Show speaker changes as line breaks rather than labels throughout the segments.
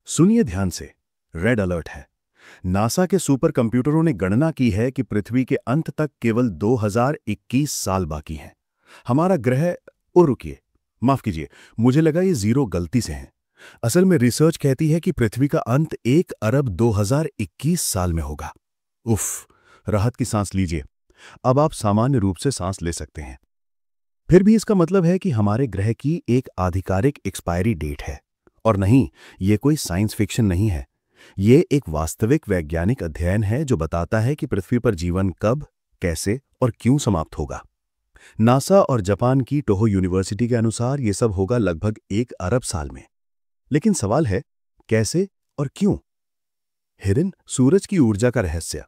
सुनिए ध्यान से। रेड अलर्ट है। नासा के सुपर कंप्यूटरों ने गणना की है कि पृथ्वी के अंत तक केवल 2021 साल बाकी हैं। हमारा ग्रह रुकिए, माफ कीजिए, मुझे लगा ये जीरो गलती से है। असल में रिसर्च कहती है कि पृथ्वी का अंत 1 अरब 2021 साल में होगा। उफ, राहत की सांस लीजिए। अब आप सामान्य रूप से सांस ले सकते हैं। फिर भी इसका मतलब है कि हमारे ग्रह की एक आधिकारिक एक्सपायरी डेट है। और नहीं, ये कोई साइंस फिक्शन नहीं है। ये एक वास्तविक वैज्ञानिक अध्ययन है जो बताता है कि पृथ्वी पर जीवन कब, कैसे और क्यों समाप्त होगा। नासा और जापान की टोहो यूनिवर्सिटी के अनुसार ये सब होगा लगभग 1 अरब साल में। लेकिन सवाल है, कैसे और क्यों? हिरन, सूरज की ऊर्जा का रहस्य।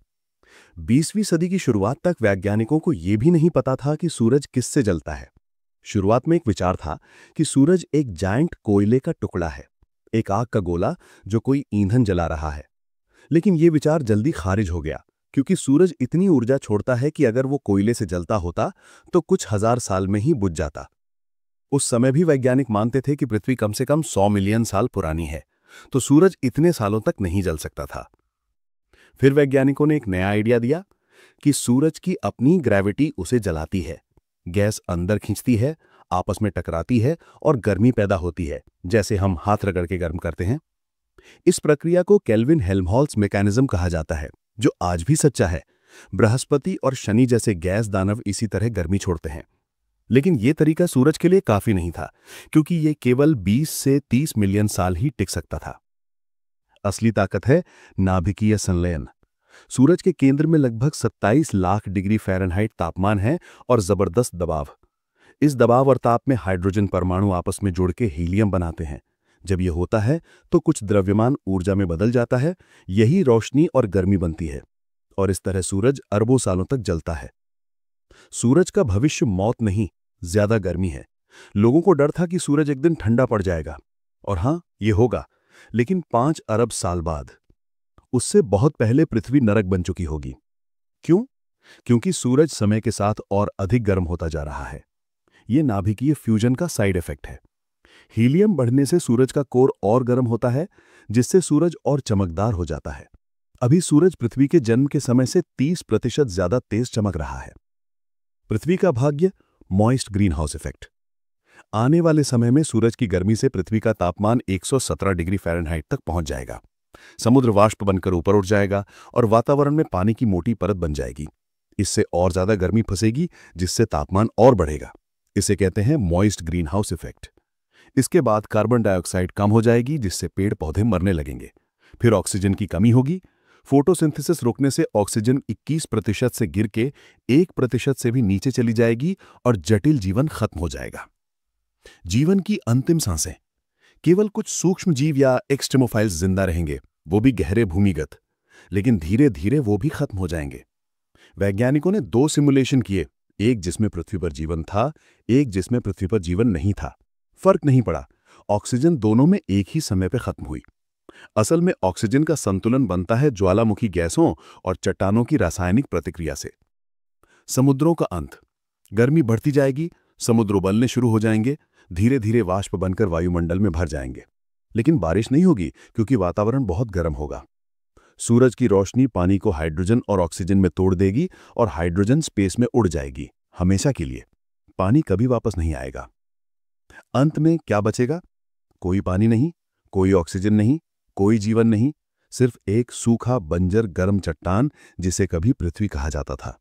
20वीं सदी की शुरुआत तक वैज्ञानिकों को यह भी नहीं पता था कि सूरज किससे जलता है। शुरुआत में एक विचार था कि सूरज एक जायंट कोयले का टुकड़ा है, एक आग का गोला जो कोई ईंधन जला रहा है। लेकिन यह विचार जल्दी खारिज हो गया, क्योंकि सूरज इतनी ऊर्जा छोड़ता है कि अगर वो कोयले से जलता होता तो कुछ हजार साल में ही बुझ जाता। उस समय भी वैज्ञानिक मानते थे कि पृथ्वी कम से कम 100 मिलियन साल पुरानी है, तो सूरज इतने सालों तक नहीं जल सकता था। फिर वैज्ञानिकों ने एक नया आइडिया दिया कि सूरज की अपनी ग्रेविटी उसे जलाती है। गैस अंदर खींचती है, आपस में टकराती है और गर्मी पैदा होती है, जैसे हम हाथ रगड़ के गर्म करते हैं। इस प्रक्रिया को केल्विन हेल्महोल्ट्ज मैकेनिज्म कहा जाता है, जो आज भी सच्चा है। बृहस्पति और शनि जैसे गैस दानव इसी तरह गर्मी छोड़ते हैं। लेकिन यह तरीका सूरज के लिए काफी नहीं था, क्योंकि यह केवल 20 से 30 मिलियन साल ही टिक सकता था। असली ताकत है नाभिकीय संलयन। सूरज के केंद्र में लगभग 27 लाख डिग्री फ़ारेनहाइट तापमान है और जबरदस्त दबाव। इस दबाव और ताप में हाइड्रोजन परमाणु आपस में जुड़ के हीलियम बनाते हैं। जब यह होता है तो कुछ द्रव्यमान ऊर्जा में बदल जाता है, यही रोशनी और गर्मी बनती है, और इस तरह सूरज अरबों सालों तक जलता है। सूरज का भविष्य मौत नहीं, ज्यादा गर्मी है। लोगों को डर था कि सूरज एक दिन ठंडा पड़ जाएगा, और हां, यह होगा, लेकिन 5 अरब साल बाद। उससे बहुत पहले पृथ्वी नरक बन चुकी होगी। क्यों? क्योंकि सूरज समय के साथ और अधिक गर्म होता जा रहा है। यह नाभिकीय फ्यूजन का साइड इफेक्ट है। हीलियम बढ़ने से सूरज का कोर और गर्म होता है, जिससे सूरज और चमकदार हो जाता है। अभी सूरज पृथ्वी के जन्म के समय से 30% ज्यादा तेज चमक रहा है। पृथ्वी का भाग्य, मॉइस्ट ग्रीन हाउस इफेक्ट। आने वाले समय में सूरज की गर्मी से पृथ्वी का तापमान 117 डिग्री फ़ारेनहाइट तक पहुंच जाएगा। समुद्र वाष्प बनकर ऊपर उठ जाएगा और वातावरण में पानी की मोटी परत बन जाएगी। इससे और ज्यादा गर्मी फंसेगी, जिससे तापमान और बढ़ेगा। इसे कहते हैं मॉइस्ट ग्रीन हाउस इफेक्ट। इसके बाद कार्बन डाइऑक्साइड कम हो जाएगी, जिससे पेड़ पौधे मरने लगेंगे। फिर ऑक्सीजन की कमी होगी। फोटोसिंथेसिस रुकने से ऑक्सीजन 21% से गिर के 1% से भी नीचे चली जाएगी और जटिल जीवन खत्म हो जाएगा। जीवन की अंतिम सांसें। केवल कुछ सूक्ष्म जीव या एक्सट्रीमोफाइल्स जिंदा रहेंगे, वो भी गहरे भूमिगत। लेकिन धीरे धीरे वो भी खत्म हो जाएंगे। वैज्ञानिकों ने 2 सिमुलेशन किए, एक जिसमें पृथ्वी पर जीवन था, एक जिसमें पृथ्वी पर जीवन नहीं था। फर्क नहीं पड़ा, ऑक्सीजन दोनों में एक ही समय पर खत्म हुई। असल में ऑक्सीजन का संतुलन बनता है ज्वालामुखी गैसों और चट्टानों की रासायनिक प्रतिक्रिया से। समुद्रों का अंत। गर्मी बढ़ती जाएगी, समुद्र उबलने शुरू हो जाएंगे, धीरे धीरे वाष्प बनकर वायुमंडल में भर जाएंगे। लेकिन बारिश नहीं होगी, क्योंकि वातावरण बहुत गर्म होगा। सूरज की रोशनी पानी को हाइड्रोजन और ऑक्सीजन में तोड़ देगी और हाइड्रोजन स्पेस में उड़ जाएगी, हमेशा के लिए। पानी कभी वापस नहीं आएगा। अंत में क्या बचेगा? कोई पानी नहीं, कोई ऑक्सीजन नहीं, कोई जीवन नहीं, सिर्फ एक सूखा बंजर गर्म चट्टान, जिसे कभी पृथ्वी कहा जाता था।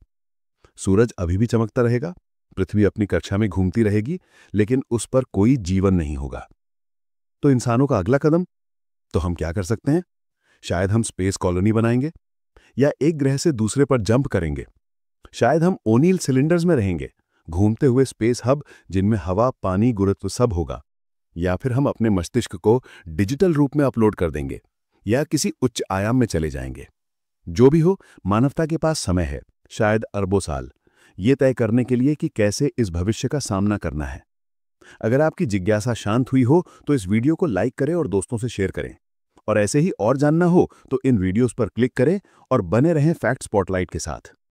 सूरज अभी भी चमकता रहेगा, पृथ्वी अपनी कक्षा में घूमती रहेगी, लेकिन उस पर कोई जीवन नहीं होगा। तो इंसानों का अगला कदम? तो हम क्या कर सकते हैं? शायद हम स्पेस कॉलोनी बनाएंगे, या एक ग्रह से दूसरे पर जंप करेंगे। शायद हम ओनील सिलेंडर्स में रहेंगे, घूमते हुए स्पेस हब, जिनमें हवा, पानी, गुरुत्व सब होगा। या फिर हम अपने मस्तिष्क को डिजिटल रूप में अपलोड कर देंगे, या किसी उच्च आयाम में चले जाएंगे। जो भी हो, मानवता के पास समय है, शायद अरबों साल, ये तय करने के लिए कि कैसे इस भविष्य का सामना करना है। अगर आपकी जिज्ञासा शांत हुई हो तो इस वीडियो को लाइक करें और दोस्तों से शेयर करें। और ऐसे ही और जानना हो तो इन वीडियोस पर क्लिक करें और बने रहें फैक्ट स्पॉटलाइट के साथ।